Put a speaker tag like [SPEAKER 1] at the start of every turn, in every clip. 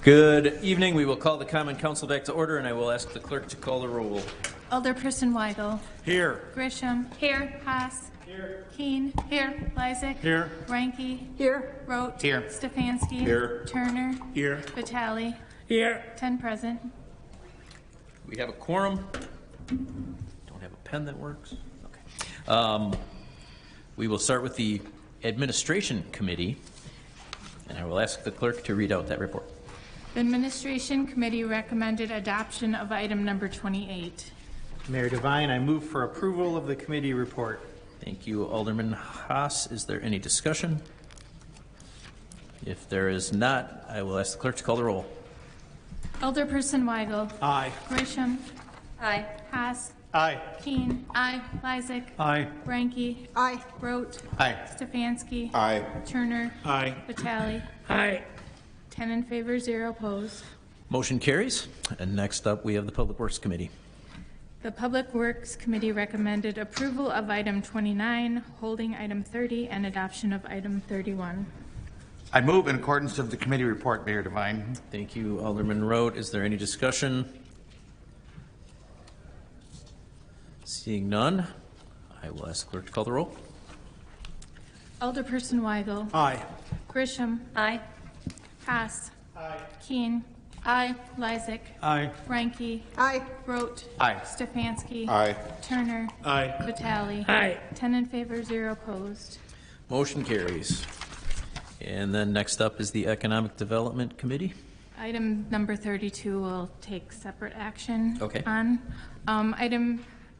[SPEAKER 1] Good evening. We will call the Common Council back to order, and I will ask the clerk to call the roll.
[SPEAKER 2] Alderperson Weigel.
[SPEAKER 3] Here.
[SPEAKER 2] Grisham. Here. Haas.
[SPEAKER 3] Here.
[SPEAKER 2] Keen. Here. Lysick.
[SPEAKER 3] Here.
[SPEAKER 2] Reinke.
[SPEAKER 4] Here.
[SPEAKER 2] Rote.
[SPEAKER 3] Here.
[SPEAKER 2] Stefanski.
[SPEAKER 3] Here.
[SPEAKER 2] Turner.
[SPEAKER 3] Here.
[SPEAKER 2] Vitale.
[SPEAKER 3] Here.
[SPEAKER 2] 10 present.
[SPEAKER 1] We have a quorum. Don't have a pen that works. Okay. We will start with the Administration Committee, and I will ask the clerk to read out that report.
[SPEAKER 2] The Administration Committee recommended adoption of item number 28.
[SPEAKER 5] Mayor Devine, I move for approval of the committee report.
[SPEAKER 1] Thank you, Alderman Haas. Is there any discussion? If there is not, I will ask the clerk to call the roll.
[SPEAKER 2] Alderperson Weigel.
[SPEAKER 3] Aye.
[SPEAKER 2] Grisham.
[SPEAKER 4] Aye.
[SPEAKER 2] Haas.
[SPEAKER 5] Aye.
[SPEAKER 2] Keen. Aye. Lysick.
[SPEAKER 3] Aye.
[SPEAKER 2] Reinke.
[SPEAKER 4] Aye.
[SPEAKER 2] Rote.
[SPEAKER 3] Aye.
[SPEAKER 2] Stefanski.
[SPEAKER 3] Aye.
[SPEAKER 2] Turner.
[SPEAKER 3] Aye.
[SPEAKER 2] Vitale.
[SPEAKER 3] Aye.
[SPEAKER 2] 10 in favor, 0 opposed.
[SPEAKER 1] Motion carries. And next up, we have the Public Works Committee.
[SPEAKER 2] The Public Works Committee recommended approval of item 29, holding item 30, and adoption of item 31.
[SPEAKER 6] I move in accordance with the committee report, Mayor Devine.
[SPEAKER 1] Thank you, Alderman Rote. Is there any discussion? Seeing none, I will ask the clerk to call the roll.
[SPEAKER 2] Alderperson Weigel.
[SPEAKER 3] Aye.
[SPEAKER 2] Grisham.
[SPEAKER 4] Aye.
[SPEAKER 2] Haas. Aye. Keen. Aye. Lysick.
[SPEAKER 3] Aye.
[SPEAKER 2] Reinke.
[SPEAKER 4] Aye.
[SPEAKER 2] Rote.
[SPEAKER 6] Aye.
[SPEAKER 2] Stefanski.
[SPEAKER 6] Aye.
[SPEAKER 2] Turner.
[SPEAKER 3] Aye.
[SPEAKER 2] Vitale.
[SPEAKER 3] Aye.
[SPEAKER 2] 10 in favor, 0 opposed.
[SPEAKER 1] Motion carries. And then next up is the Economic Development Committee.
[SPEAKER 2] Item number 32 will take separate action
[SPEAKER 1] Okay.
[SPEAKER 2] on.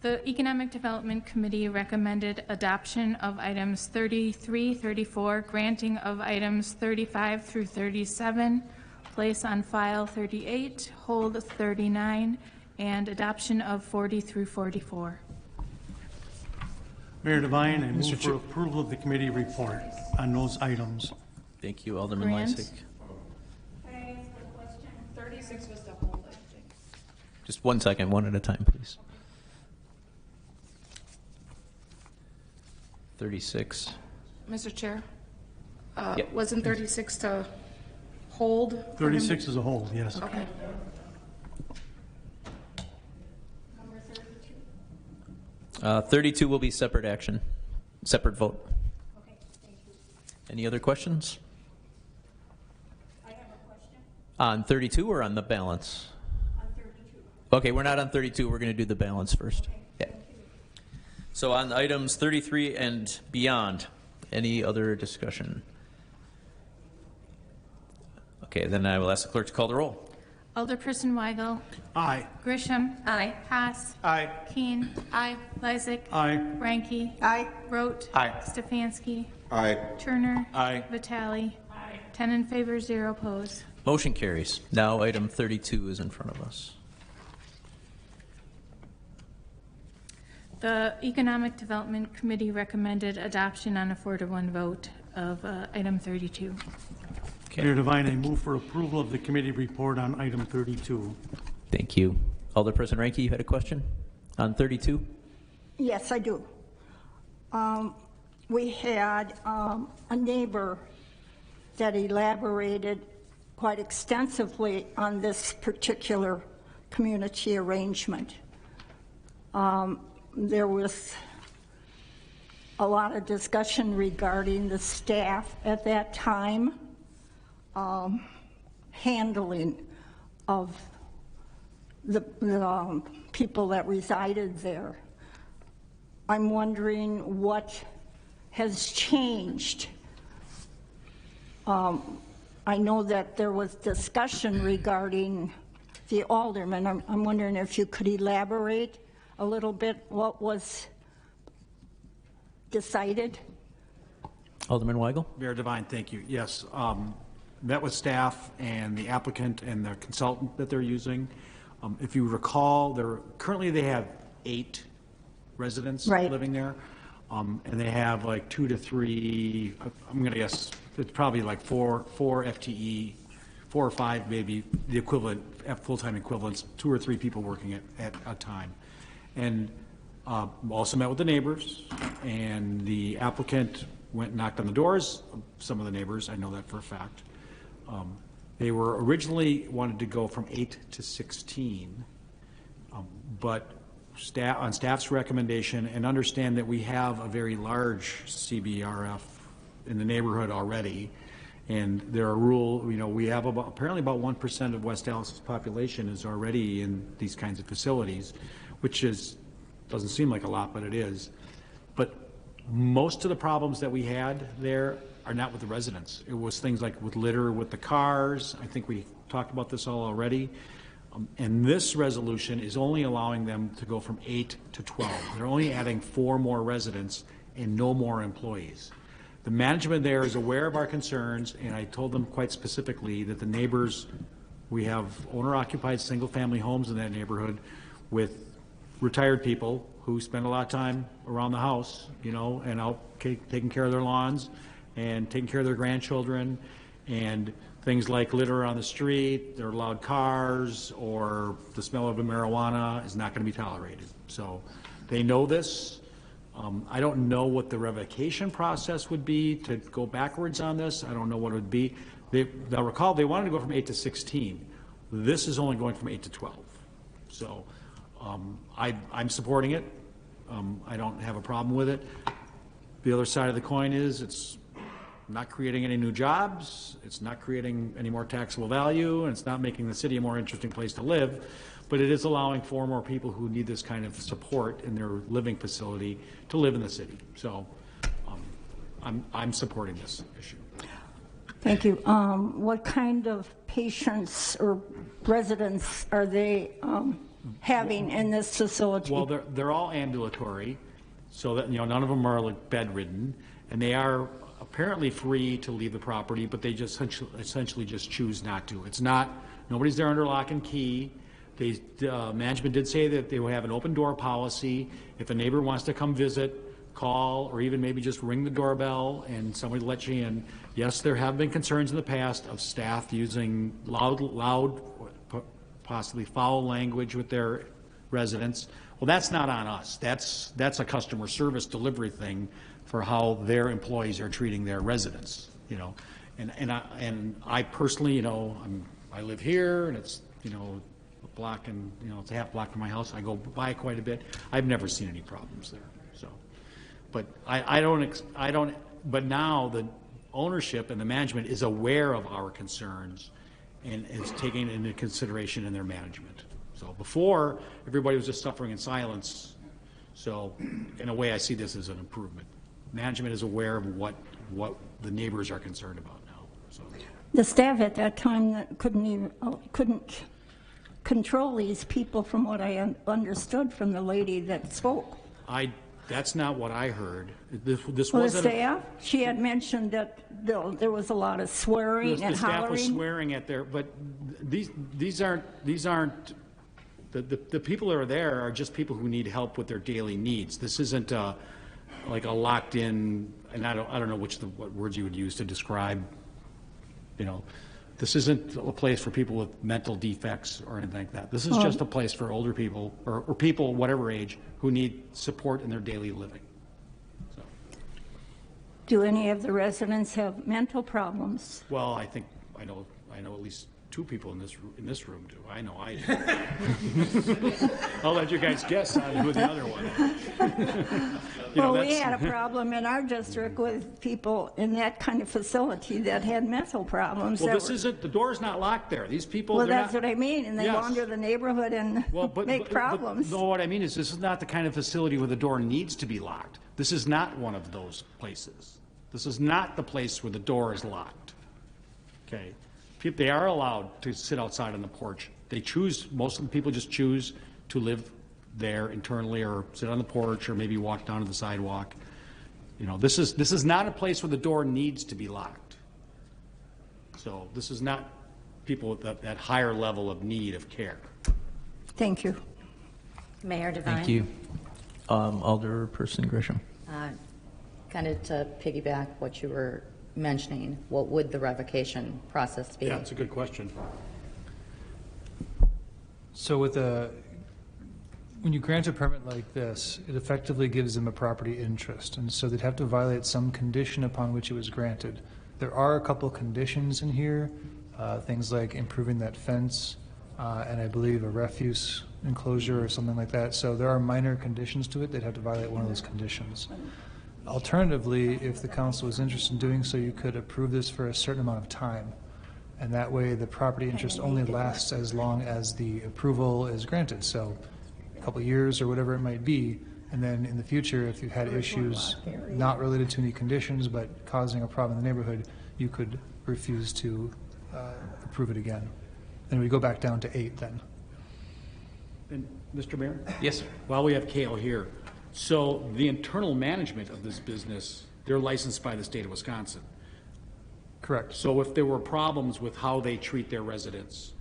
[SPEAKER 2] The Economic Development Committee recommended adoption of items 33, 34, granting of items 35 through 37, place on file 38, hold 39, and adoption of 40 through 44.
[SPEAKER 7] Mayor Devine, I move for approval of the committee report on those items.
[SPEAKER 1] Thank you, Alderman
[SPEAKER 2] Grant.
[SPEAKER 1] Lysick.
[SPEAKER 8] Can I ask a question? 36 was the hold, I think.
[SPEAKER 1] Just 1 second, one at a time, please. 36.
[SPEAKER 8] Mr. Chair,
[SPEAKER 1] Yep.
[SPEAKER 8] wasn't 36 to hold?
[SPEAKER 7] 36 as a whole, yes.
[SPEAKER 8] Okay.
[SPEAKER 1] 32 will be separate action, separate vote.
[SPEAKER 8] Okay, thank you.
[SPEAKER 1] Any other questions?
[SPEAKER 8] I have a question
[SPEAKER 1] On 32 or on the balance?
[SPEAKER 8] on 32.
[SPEAKER 1] Okay, we're not on 32. We're going to do the balance first. Yeah. So on items 33 and beyond, any other discussion? Okay, then I will ask the clerk to call the roll.
[SPEAKER 2] Alderperson Weigel.
[SPEAKER 3] Aye.
[SPEAKER 2] Grisham.
[SPEAKER 4] Aye.
[SPEAKER 2] Haas.
[SPEAKER 3] Aye.
[SPEAKER 2] Keen. Aye. Lysick.
[SPEAKER 7] Aye.
[SPEAKER 2] Reinke.
[SPEAKER 4] Aye.
[SPEAKER 2] Rote.
[SPEAKER 6] Aye.
[SPEAKER 2] Stefanski.
[SPEAKER 6] Aye.
[SPEAKER 2] Turner.
[SPEAKER 3] Aye.
[SPEAKER 2] Vitale. 10 in favor, 0 opposed.
[SPEAKER 1] Motion carries. Now item 32 is in front of us.
[SPEAKER 2] The Economic Development Committee recommended adoption on a 4-to-1 vote of item 32.
[SPEAKER 1] Okay.
[SPEAKER 7] Mayor Devine, I move for approval of the committee report on item 32.
[SPEAKER 1] Thank you. Alderperson Reinke, you had a question on 32?
[SPEAKER 4] Yes, I do. We had a neighbor that elaborated quite extensively on this particular community arrangement. There was a lot of discussion regarding the staff at that time handling of the people that resided there. I'm wondering what has changed. I know that there was discussion regarding the alderman. I'm wondering if you could elaborate a little bit what was decided.
[SPEAKER 1] Alderman Weigel?
[SPEAKER 3] Mayor Devine, thank you. Yes, met with staff and the applicant and the consultant that they're using. If you recall, currently they have 8 residents living there, and they have like 2 to 3. I'm going to guess it's probably like 4 FTE, 4 or 5 maybe the equivalent, full-time equivalents, 2 or 3 people working at a time. And also met with the neighbors, and the applicant went and knocked on the doors of some of the neighbors. I know that for a fact. They were originally wanted to go from 8 to 16, but on staff's recommendation, and understand that we have a very large CBRF in the neighborhood already, and there are we have apparently about 1% of West Dallas's population is already in these kinds of facilities, which doesn't seem like a lot, but it is. But most of the problems that we had there are not with the residents. It was things like with litter with the cars. I think we talked about this all already. And this resolution is only allowing them to go from 8 to 12. They're only adding 4 more residents and no more employees. The management there is aware of our concerns, and I told them quite specifically that the neighbors, we have owner-occupied single-family homes in that neighborhood with retired people who spend a lot of time around the house, and out taking care of their lawns and taking care of their grandchildren, and things like litter on the street, their loud cars, or the smell of the marijuana is not going to be tolerated. So they know this. I don't know what the revocation process would be to go backwards on this. I don't know what it would be. They'll recall they wanted to go from 8 to 16. This is only going from 8 to 12. So I'm supporting it. I don't have a problem with it. The other side of the coin is it's not creating any new jobs, it's not creating any more taxable value, and it's not making the city a more interesting place to live, but it is allowing 4 more people who need this kind of support in their living facility to live in the city. So I'm supporting this issue.
[SPEAKER 4] Thank you. What kind of patients or residents are they having in this facility?
[SPEAKER 3] Well, they're all ambulatory, so that none of them are like bedridden, and they are apparently free to leave the property, but they just essentially just choose not to. It's not, nobody's there under lock and key. Management did say that they will have an open door policy. If a neighbor wants to come visit, call, or even maybe just ring the doorbell and somebody will let you in. Yes, there have been concerns in the past of staff using loud, possibly foul language with their residents. Well, that's not on us. That's a customer service delivery thing for how their employees are treating their residents, And I personally, I live here, and it's a block, and it's a half block from my house. I go by quite a bit. I've never seen any problems there. So, but I don't. But now the ownership and the management is aware of our concerns and is taking it into consideration in their management. So before, everybody was just suffering in silence. So in a way, I see this as an improvement. Management is aware of what the neighbors are concerned about now. So
[SPEAKER 4] The staff at that time couldn't control these people, from what I understood from the lady that spoke.
[SPEAKER 3] That's not what I heard. This
[SPEAKER 4] Well, the
[SPEAKER 3] wasn't.
[SPEAKER 4] staff, she had mentioned that there was a lot of swearing and
[SPEAKER 3] The staff was
[SPEAKER 4] hollering.
[SPEAKER 3] swearing at their, but these aren't the people that are there are just people who need help with their daily needs. This isn't like a locked in, and I don't know what words you would use to describe. This isn't a place for people with mental defects or anything like that. This is just a place for older people or people whatever age who need support in their daily living. So,
[SPEAKER 4] Do any of the residents have mental problems?
[SPEAKER 3] well, I think I know at least 2 people in this room do. I know I do. I'll let you guys guess on who the other one is.
[SPEAKER 4] Well, we had a problem in our district with people in that kind of facility that had mental problems.
[SPEAKER 3] Well,
[SPEAKER 4] that
[SPEAKER 3] this
[SPEAKER 4] were-
[SPEAKER 3] isn't, the door's not locked there. These people,
[SPEAKER 4] Well,
[SPEAKER 3] they're
[SPEAKER 4] that's
[SPEAKER 3] not.
[SPEAKER 4] what I mean, and they
[SPEAKER 3] Yes.
[SPEAKER 4] wander the neighborhood and make problems.
[SPEAKER 3] No, what I mean is this is not the kind of facility where the door needs to be locked. This is not one of those places. This is not the place where the door is locked. Okay? They are allowed to sit outside on the porch. Most of the people just choose to live there internally or sit on the porch or maybe walk down to the sidewalk. This is not a place where the door needs to be locked. So this is not people with that higher level of need of care.
[SPEAKER 4] Thank you.
[SPEAKER 9] Mayor Devine.
[SPEAKER 1] Thank you. Alderperson Grisham.
[SPEAKER 9] Kind of to piggyback what you were mentioning, what would the revocation process be?
[SPEAKER 3] Yeah, it's a good question.
[SPEAKER 10] So when you grant a permit like this, it effectively gives them a property interest, and so they'd have to violate some condition upon which it was granted. There are a couple conditions in here, things like improving that fence, and I believe a refuse enclosure or something like that. So there are minor conditions to it. They'd have to violate one of those conditions. Alternatively, if the council is interested in doing so, you could approve this for a certain amount of time. And that way, the property interest only lasts as long as the approval is granted. So a couple of years or whatever it might be. And then in the future, if you've had issues not related to any conditions, but causing a problem in the neighborhood, you could refuse to approve it again. And we go back down to 8 then.
[SPEAKER 3] And Mr. Mayor?
[SPEAKER 1] Yes, sir.
[SPEAKER 3] While we have Kale here, so the internal management of this business, they're licensed by the state of Wisconsin.
[SPEAKER 10] Correct.
[SPEAKER 3] So if there were problems with how they treat their residents,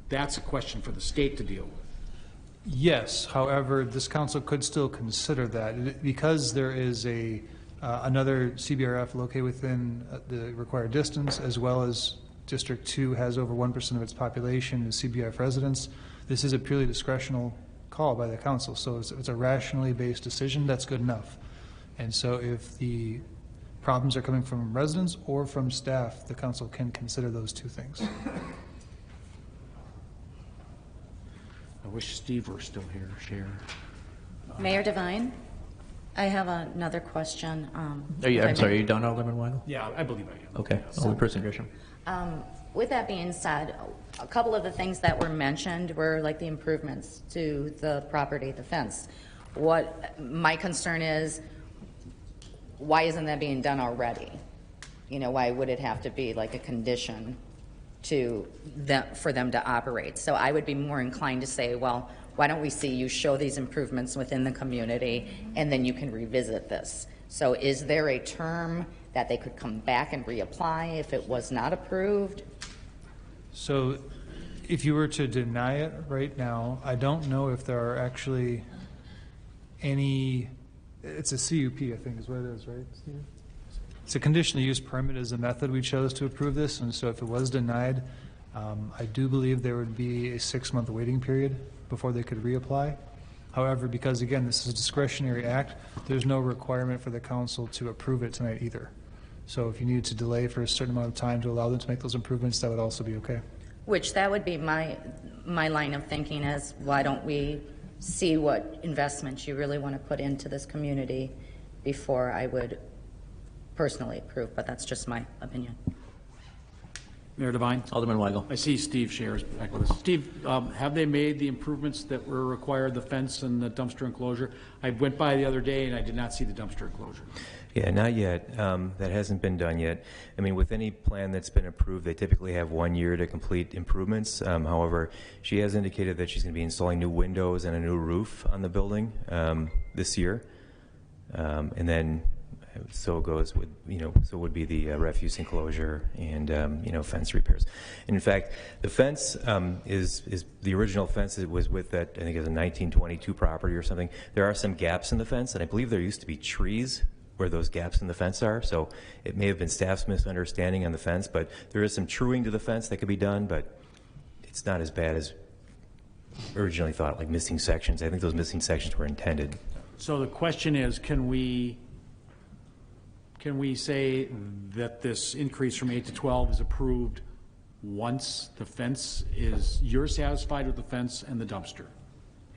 [SPEAKER 3] that's a question for the state to deal with.
[SPEAKER 10] Yes, however, this council could still consider that. Because there is another CBRF located within the required distance, as well as District 2 has over 1% of its population as CBRF residents, this is a purely discretional call by the council. So it's a rationally based decision, that's good enough. And so if the problems are coming from residents or from staff, the council can consider those two things.
[SPEAKER 3] I wish Steve were still here, Chair.
[SPEAKER 9] Mayor Devine, I have another question.
[SPEAKER 1] I'm sorry, are you done, Alderman Weigel?
[SPEAKER 3] Yeah, I believe I am.
[SPEAKER 1] Okay, Alderperson Grisham.
[SPEAKER 9] With that being said, a couple of the things that were mentioned were like the improvements to the property, the fence. What my concern is, why isn't that being done already? You know, why would it have to be like a condition for them to operate? So I would be more inclined to say, well, why don't we see you show these improvements within the community and then you can revisit this. So is there a term that they could come back and reapply if it was not approved?
[SPEAKER 10] So if you were to deny it right now, I don't know if there are actually any, it's a CUP, I think is what it is, right, Steve? It's a conditional use permit is the method we chose to approve this, and so if it was denied, I do believe there would be a 6-month waiting period before they could reapply. However, because again, this is a discretionary act, there's no requirement for the council to approve it tonight either. So if you needed to delay for a certain amount of time to allow them to make those improvements, that would also be okay.
[SPEAKER 9] Which that would be my line of thinking is, why don't we see what investments you really want to put into this community before I would personally approve, but that's just my opinion.
[SPEAKER 3] Mayor Devine?
[SPEAKER 1] Alderman Weigel.
[SPEAKER 3] I see Steve shares back with us. Steve, have they made the improvements that were required, the fence and the dumpster enclosure? I went by the other day and I did not see the dumpster enclosure.
[SPEAKER 11] Yeah, not yet. That hasn't been done yet. I mean, with any plan that's been approved, they typically have 1 year to complete improvements. However, she has indicated that she's going to be installing new windows and a new roof on the building this year. And then so it goes with, so would be the refuse enclosure and, fence repairs. And in fact, the fence is the original fence that was with that, I think it was a 1922 property or something. There are some gaps in the fence, and I believe there used to be trees where those gaps in the fence are. So it may have been staff's misunderstanding on the fence, but there is some truing to the fence that could be done, but it's not as bad as originally thought, like missing sections. I think those missing sections were intended.
[SPEAKER 3] So the question is, can we say that this increase from 8 to 12 is approved once the fence is, you're satisfied with the fence and the dumpster?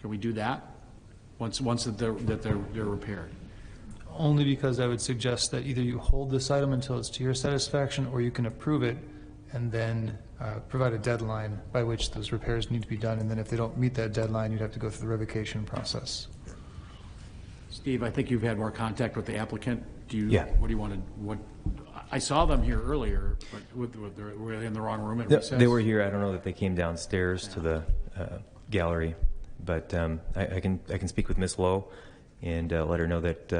[SPEAKER 3] Can we do that once that they're repaired?
[SPEAKER 10] Only because I would suggest that either you hold this item until it's to your satisfaction, or you can approve it and then provide a deadline by which those repairs need to be done. And then if they don't meet that deadline, you'd have to go through the revocation process.
[SPEAKER 3] Steve, I think you've had more contact with the applicant.
[SPEAKER 11] Yeah.
[SPEAKER 3] What do you want to, I saw them here earlier, but were they in the wrong room at recess?
[SPEAKER 11] They were here. I don't know that they came downstairs to the gallery, but I can speak with Ms. Lowe and let her know that,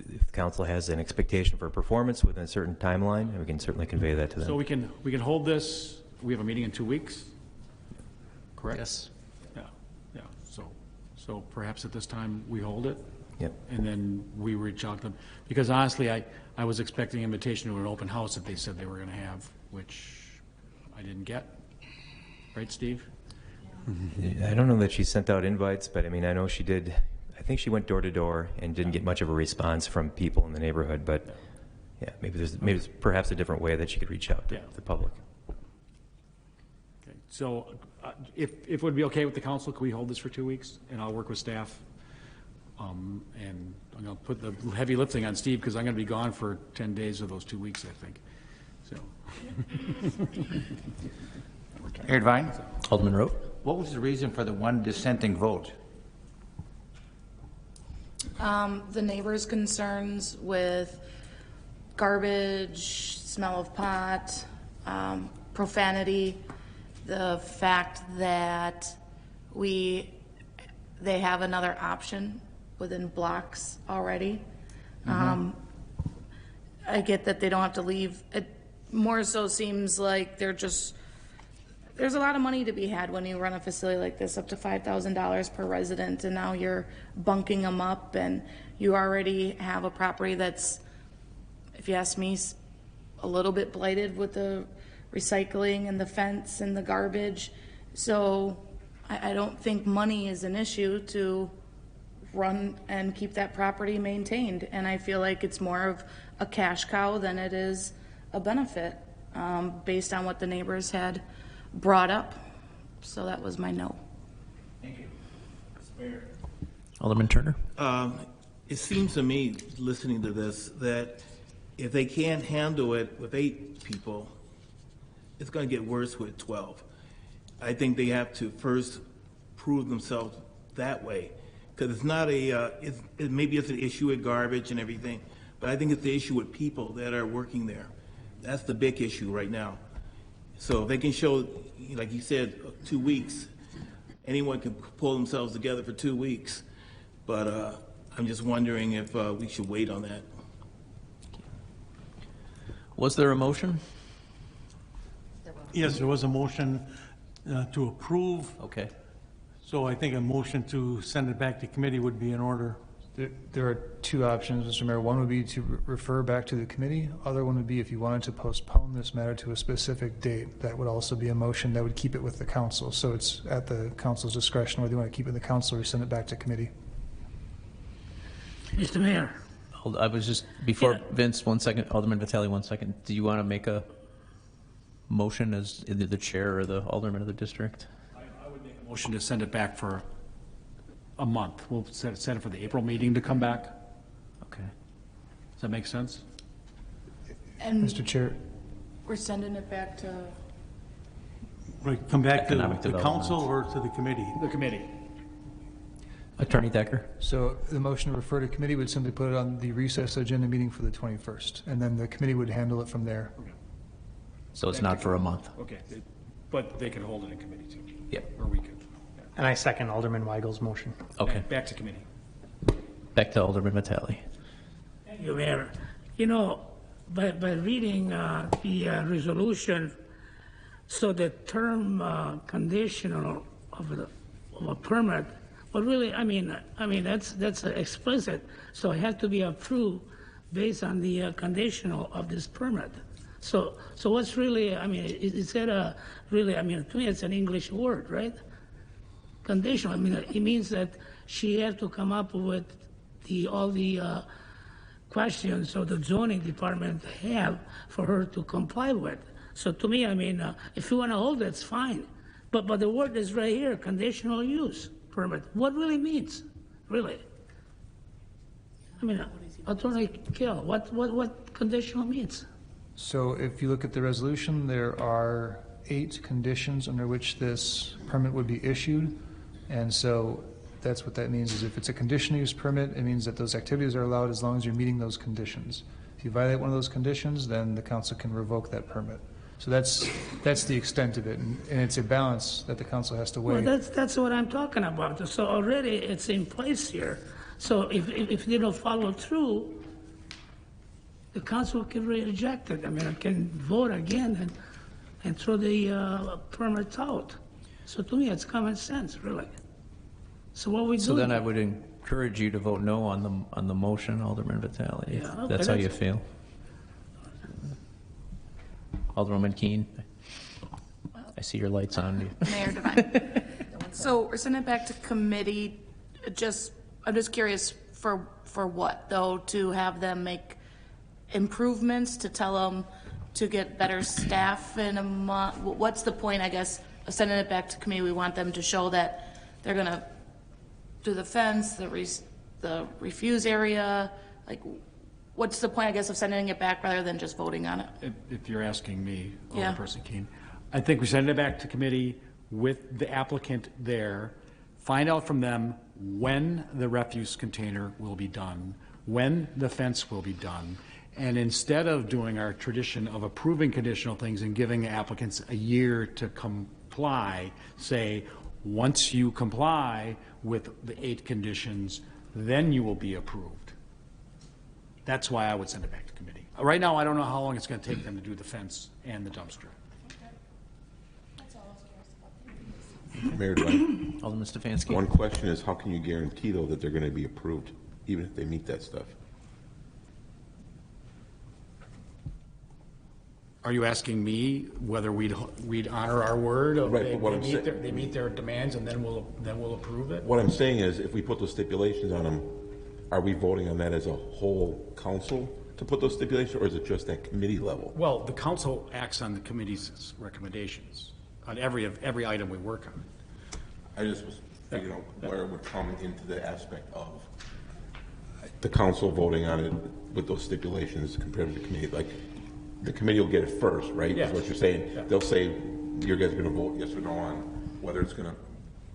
[SPEAKER 11] if the council has an expectation for performance within a certain timeline, and we can certainly convey that to them.
[SPEAKER 3] So we can hold this, we have a meeting in 2 weeks, correct?
[SPEAKER 1] Yes.
[SPEAKER 3] Yeah. So perhaps at this time we hold it?
[SPEAKER 11] Yep.
[SPEAKER 3] And then we reach out to them. Because honestly, I was expecting an invitation to an open house that they said they were going to have, which I didn't get. Right, Steve?
[SPEAKER 11] I don't know that she sent out invites, but I mean, I know she did. I think she went door to door and didn't get much of a response from people in the neighborhood, but Yeah, maybe there's perhaps a different way that you could reach out to
[SPEAKER 3] Yeah.
[SPEAKER 11] the public.
[SPEAKER 3] Okay. So if it would be okay with the council, could we hold this for 2 weeks? And I'll work with staff. And I'm going to put the heavy lifting on Steve because I'm going to be gone for 10 days of those 2 weeks, I think. So.
[SPEAKER 6] Mayor Devine,
[SPEAKER 1] Alderman Rowe?
[SPEAKER 6] what was the reason for the one dissenting vote?
[SPEAKER 8] The neighbors' concerns with garbage, smell of pot, profanity, the fact that they have another option within blocks already. I get that they don't have to leave. It more so seems like there's a lot of money to be had when you run a facility like this, up to $5,000 per resident, and now you're bunking them up, and you already have a property that's, if you ask me, a little bit blighted with the recycling and the fence and the garbage. So I don't think money is an issue to run and keep that property maintained, and I feel like it's more of a cash cow than it is a benefit, based on what the neighbors had brought up. So that was my no.
[SPEAKER 6] Thank you.
[SPEAKER 1] Alderman Turner?
[SPEAKER 12] It seems to me, listening to this, that if they can't handle it with 8 people, it's going to get worse with 12. I think they have to first prove themselves that way, because it's not maybe it's an issue with garbage and everything, but I think it's the issue with people that are working there. That's the big issue right now. So if they can show, like you said, 2 weeks, anyone can pull themselves together for 2 weeks. But I'm just wondering if we should wait on that.
[SPEAKER 1] Was there a motion?
[SPEAKER 7] Yes, there was a motion to approve,
[SPEAKER 1] Okay.
[SPEAKER 7] so I think a motion to send it back to committee would be in order.
[SPEAKER 10] There are two options, Mr. Mayor. One would be to refer back to the committee. Other one would be if you wanted to postpone this matter to a specific date. That would also be a motion that would keep it with the council. So it's at the council's discretion whether you want to keep it in the council or send it back to committee.
[SPEAKER 13] Mr. Mayor.
[SPEAKER 1] I was just, before Vince, 1 second, Alderman Vitale, 1 second. Do you want to make a motion as either the chair or the alderman of the district?
[SPEAKER 3] I would make a motion to send it back for a month. We'll set it for the April meeting to come back.
[SPEAKER 1] Okay.
[SPEAKER 3] Does that make sense?
[SPEAKER 8] And
[SPEAKER 10] Mr. Chair.
[SPEAKER 8] we're sending it back to,
[SPEAKER 7] Right, come back to
[SPEAKER 1] Economic
[SPEAKER 7] the
[SPEAKER 1] development.
[SPEAKER 7] council or to the committee?
[SPEAKER 3] The committee.
[SPEAKER 1] Attorney Decker?
[SPEAKER 10] So the motion to refer to committee would simply put it on the recess agenda meeting for the 21st, and then the committee would handle it from there.
[SPEAKER 1] So it's not for a month?
[SPEAKER 3] Okay, but they can hold it in committee too.
[SPEAKER 1] Yep.
[SPEAKER 3] Or we could.
[SPEAKER 5] And I second Alderman Weigel's motion.
[SPEAKER 1] Okay.
[SPEAKER 3] Back to committee.
[SPEAKER 1] Back to Alderman Vitale.
[SPEAKER 13] Thank you, Mayor. You know, by reading the resolution, so the term conditional of a permit, but really, I mean that's explicit. So it has to be approved based on the conditional of this permit. So what's really? I mean, is that a really? I mean, to me, it's an English word, right? Conditional. I mean, it means that she has to come up with all the questions so the zoning department have for her to comply with. So to me, I mean, if you want to hold it, it's fine. But the word is right here, conditional use permit. What really means, really? I mean, Attorney Kill, what conditional means?
[SPEAKER 10] So if you look at the resolution, there are 8 conditions under which this permit would be issued. And so that's what that means, is if it's a conditional use permit, it means that those activities are allowed as long as you're meeting those conditions. If you violate one of those conditions, then the council can revoke that permit. So that's the extent of it, and it's a balance that the council has to weigh.
[SPEAKER 13] Well, that's what I'm talking about. So already it's in place here. So if they don't follow through, the council can reject it. I mean, it can vote again and throw the permit out. So to me, it's common sense, really. So what we do?
[SPEAKER 1] So then I would encourage you to vote no on the motion, Alderman Vitale, if
[SPEAKER 13] Yeah, okay,
[SPEAKER 1] that's how you
[SPEAKER 13] that's-
[SPEAKER 1] feel. Alderwoman Keene, I see your lights on.
[SPEAKER 8] Mayor Devine. So we're sending it back to committee. I'm just curious for what though, to have them make improvements to tell them to get better staff in a month? What's the point, I guess, of sending it back to committee? We want them to show that they're going to do the fence, the refuse area. Like, what's the point, I guess, of sending it back rather than just voting on it?
[SPEAKER 3] If you're asking me,
[SPEAKER 8] Yeah.
[SPEAKER 3] Alderperson Keene, I think we send it back to committee with the applicant there, find out from them when the refuse container will be done, when the fence will be done, and instead of doing our tradition of approving conditional things and giving the applicants a year to comply, say, once you comply with the 8 conditions, then you will be approved. That's why I would send it back to committee. Right now, I don't know how long it's going to take them to do the fence and the dumpster.
[SPEAKER 14] Mayor Devine,
[SPEAKER 1] Alderman Stefanski.
[SPEAKER 14] one question is, how can you guarantee, though, that they're going to be approved, even if they meet that stuff?
[SPEAKER 3] Are you asking me whether we'd honor our word of
[SPEAKER 14] Right,
[SPEAKER 3] they,
[SPEAKER 14] but what
[SPEAKER 3] they
[SPEAKER 14] I'm
[SPEAKER 3] meet
[SPEAKER 14] saying-
[SPEAKER 3] their, they meet their demands and then we'll approve it?
[SPEAKER 14] What I'm saying is, if we put those stipulations on them, are we voting on that as a whole council to put those stipulations, or is it just at committee level?
[SPEAKER 3] Well, the council acts on the committee's recommendations on every item we work on.
[SPEAKER 14] I just was figuring out where it would come into the aspect of the council voting on it with those stipulations compared to the committee. Like, the committee will get it first, right?
[SPEAKER 3] Yes.
[SPEAKER 14] Is what you're saying.
[SPEAKER 3] Yeah.
[SPEAKER 14] They'll say, you guys are going to vote yes or no on whether it's going to,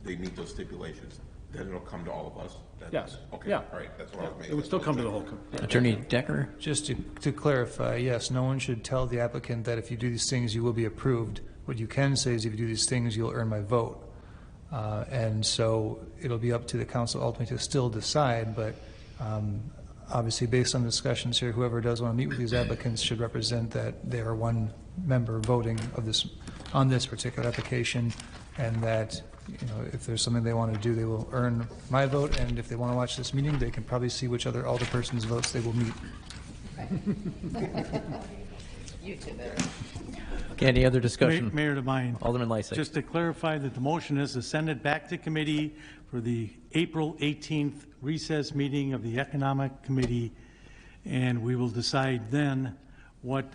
[SPEAKER 14] they meet those stipulations. Then it'll come to all of us.
[SPEAKER 3] Yes.
[SPEAKER 14] Okay.
[SPEAKER 3] Yeah.
[SPEAKER 14] All right. That's what I was making.
[SPEAKER 3] It would still come to the whole committee.
[SPEAKER 1] Attorney Decker.
[SPEAKER 10] Just to clarify, yes, no one should tell the applicant that if you do these things, you will be approved. What you can say is if you do these things, you'll earn my vote. And so it'll be up to the council ultimately to still decide, but obviously based on discussions here, whoever does want to meet with these applicants should represent that they are one member voting on this particular application, and that, you know, if there's something they want to do, they will earn my vote, and if they want to watch this meeting, they can probably see which other alderperson's votes they will meet.
[SPEAKER 9] You too.
[SPEAKER 1] Okay, any other discussion?
[SPEAKER 7] Mayor Devine.
[SPEAKER 1] Alderman Lysak.
[SPEAKER 7] Just to clarify that the motion is to send it back to committee for the April 18th recess meeting of the Economic Committee, and we will decide then what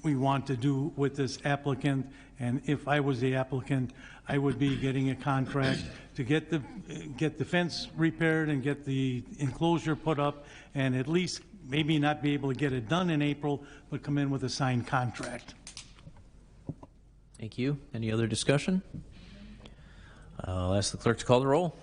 [SPEAKER 7] we want to do with this applicant. And if I was the applicant, I would be getting a contract to get the fence repaired and get the enclosure put up, and at least maybe not be able to get it done in April, but come in with a signed contract.
[SPEAKER 1] Thank you. Any other discussion? I'll ask the clerk to call the roll.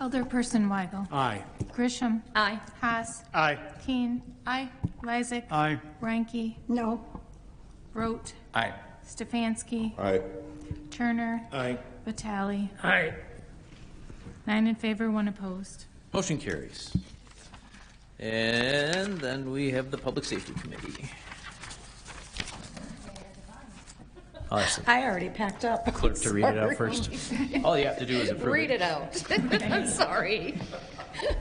[SPEAKER 2] Alderperson Weigel.
[SPEAKER 3] Aye.
[SPEAKER 2] Grisham.
[SPEAKER 9] Aye.
[SPEAKER 2] Haas.
[SPEAKER 7] Aye.
[SPEAKER 2] Keen. Aye. Lysak.
[SPEAKER 7] Aye.
[SPEAKER 2] Reinke.
[SPEAKER 4] No.
[SPEAKER 2] Rote.
[SPEAKER 6] Aye.
[SPEAKER 2] Stefanski.
[SPEAKER 14] Aye.
[SPEAKER 2] Turner.
[SPEAKER 12] Aye.
[SPEAKER 2] Vitale.
[SPEAKER 13] Aye.
[SPEAKER 2] 9 in favor, 1 opposed.
[SPEAKER 1] Motion carries. And then we have the Public Safety Committee. Awesome.
[SPEAKER 9] I already packed up.
[SPEAKER 1] Clerk to read it out
[SPEAKER 9] Sorry.
[SPEAKER 1] first. All you have to do is approve
[SPEAKER 9] Read it out. I'm sorry.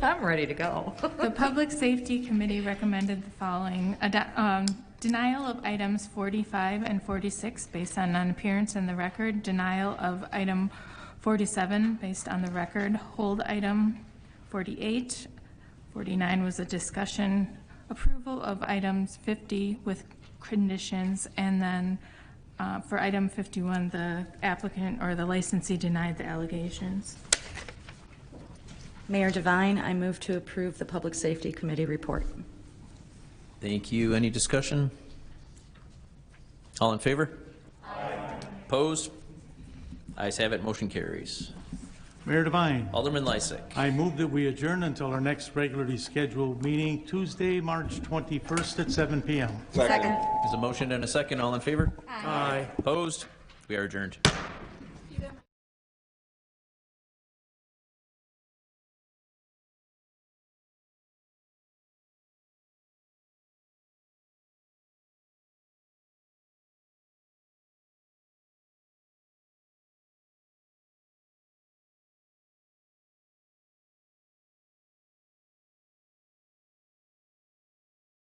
[SPEAKER 9] I'm ready to go.
[SPEAKER 2] The Public Safety Committee recommended the following: denial of items 45 and 46 based on non-appearance in the record, denial of item 47 based on the record, hold item 48, 49 was a discussion, approval of items 50 with conditions, and then for item 51, the applicant or the licensee denied the allegations.
[SPEAKER 9] Mayor Devine, I move to approve the Public Safety Committee report.
[SPEAKER 1] Thank you. Any discussion? All in favor? Aye. Opposed? Ayes have it. Motion carries.
[SPEAKER 7] Mayor Devine.
[SPEAKER 1] Alderman Lysak.
[SPEAKER 7] I move that we adjourn until our next regularly scheduled meeting, Tuesday, March 21st at 7 p.m.
[SPEAKER 9] Second.
[SPEAKER 1] There's a motion and a second. All in favor?
[SPEAKER 7] Aye.
[SPEAKER 1] Opposed? We are adjourned.